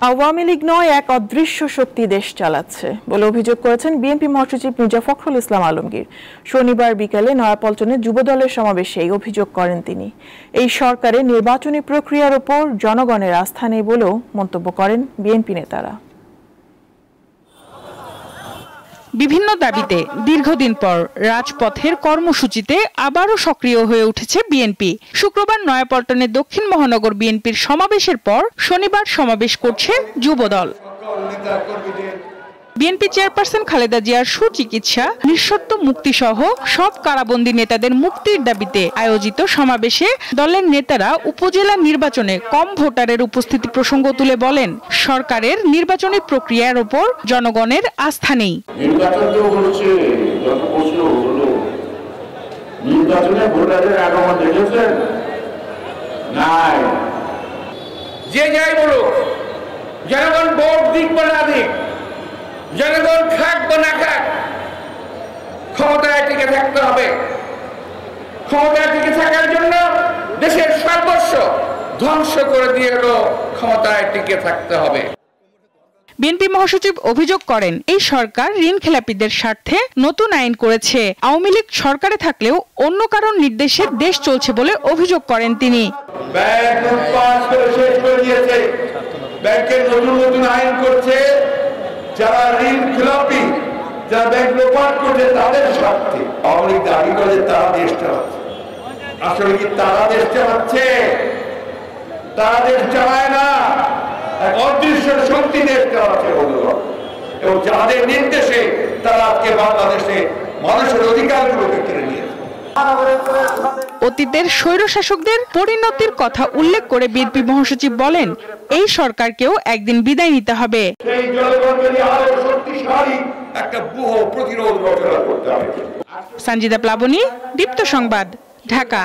আওয়ামী লীগ নয়, এক অদৃশ্য শক্তি দেশ চালাচ্ছে বলে অভিযোগ করেছেন বিএনপি মহাসচিব মির্জা ফখরুল ইসলাম আলমগীর। শনিবার বিকেলে নয়াপল্টনে যুবদলের সমাবেশে এই অভিযোগ করেন তিনি। এই সরকারের নির্বাচনী প্রক্রিয়ার ওপর জনগণের আস্থা নেই বলেও মন্তব্য করেন বিএনপি নেতারা। বিভিন্ন দাবিতে দীর্ঘদিন পর রাজপথের কর্মসূচিতে আবারও সক্রিয় হয়ে উঠেছে বিএনপি। শুক্রবার নয়াপল্টনে দক্ষিণ মহানগর বিএনপির সমাবেশের পর শনিবার সমাবেশ করছে যুবদল। বিএনপি চেয়ারপারসন খালেদা জিয়ার সুচিকিৎসা, নিঃশর্ত মুক্তি সহ সব কারাবন্দী নেতাদের মুক্তির দাবিতে আয়োজিত সমাবেশে দলের নেতারা উপজেলা নির্বাচনে কম ভোটারের উপস্থিতি প্রসঙ্গ তুলে বলেন, সরকারের নির্বাচনী প্রক্রিয়ার উপর জনগণের আস্থা নেই। যে যাই বলুক, জনগণ ভোট দিক বা না দিক, জনগণ খাক বা না খাক, ক্ষমতায় টিকে থাকতে হবে। ক্ষমতায় টিকে থাকার জন্য দেশের সর্বস্ব ধ্বংস করে দিয়ে ক্ষমতায় টিকে থাকতে হবে। বিএনপি মহাসচিব অভিযোগ করেন, এই সরকার ঋণ খেলাপিদের স্বার্থে নতুন আইন করেছে। আওয়ামী লীগ সরকারে থাকলেও অন্য কারণ নির্দেশে দেশ চলছে বলে অভিযোগ করেন তিনি। ব্যাংক লুটপাট করে শেষ করে দিয়েছে, ব্যাংকের নতুন নতুন আইন করছে, যারা ঋণ খেলাপি, যারা ব্যাংক লুটপাট করছে তাদের স্বার্থে। আওয়ামী লীগ দাবি করে তারা দেশ চালাচ্ছে, আসলে কি তারা দেশ চালাচ্ছে? তারা দেশ চালায় না, এক অদৃশ্য শক্তি দেশ চালাচ্ছে এবং যাদের নির্দেশে তারা আজকে বাংলাদেশে মানুষের অধিকারগুলোকে কেড়ে নিয়েছে। অতীতের স্বৈরশাসকদের পরিণতির কথা উল্লেখ করে বিএনপি মহাসচিব বলেন, এই সরকারকেও একদিন বিদায় নিতে হবে। সেই জনগণকে আরো শক্তিশালী একটা ব্যুহ প্রতিরোধ রচনা করতে হবে। সঞ্জিদা প্লাবনী, দীপ্ত সংবাদ, ঢাকা।